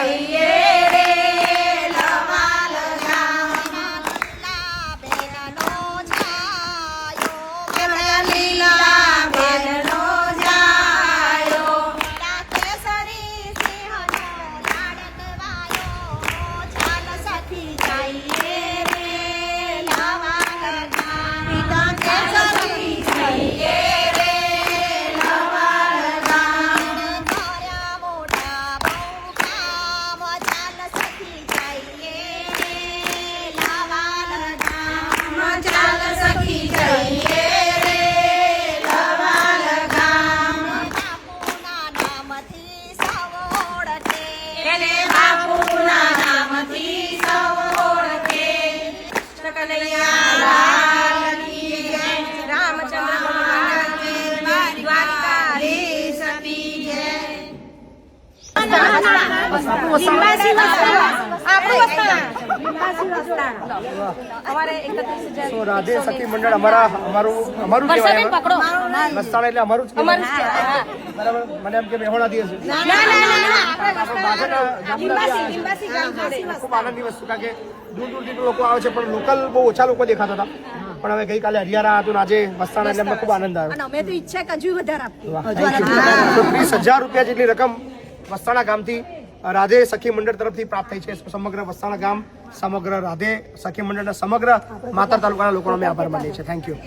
જઈએ રે લવાલ ગામ લીલા બેનનો જાયો સખી જઈએ રે લવાલ ગામ પિતા કેસરી જઈએ રે લવાલ ગામ ચાલ સખી જઈએ રે લવાલ ગામ એને બાપુના નામથી સૌ ઓળખે કનૈયા લાલ કી જય રામચંદ્ર ભગવાન કી જય દ્વારકાધીશ કી જય રાધે સખી મંડળ અમારું કહેવાય મસ્તાણા એટલે અમારું જ કહેવાય બરાબર મને એમ કે મેહોણા દિવસ ખૂબ આનંદની વસ્તુ કારણ કે દૂર દૂરથી લોકો આવે છે પણ લોકલ બહુ ઓછા લોકો દેખાતા હતા પણ હવે ગઈકાલે હરિયાણા હતું આજે મસ્તાણા એટલે અમને ખૂબ આનંદ આવ્યો અમે તો ઈચ્છા કે હજુ વધારે 30,000 રૂપિયા જેટલી રકમ વસ્તાણા ગામથી રાધે સખી મંડળ તરફથી પ્રાપ્ત થઈ છે સમગ્ર વસ્તાણા ગામ સમગ્ર રાધે સખી મંડળના સમગ્ર માતર તાલુકાના લોકોનો અમે આભાર માનીએ છીએ થેન્ક યુ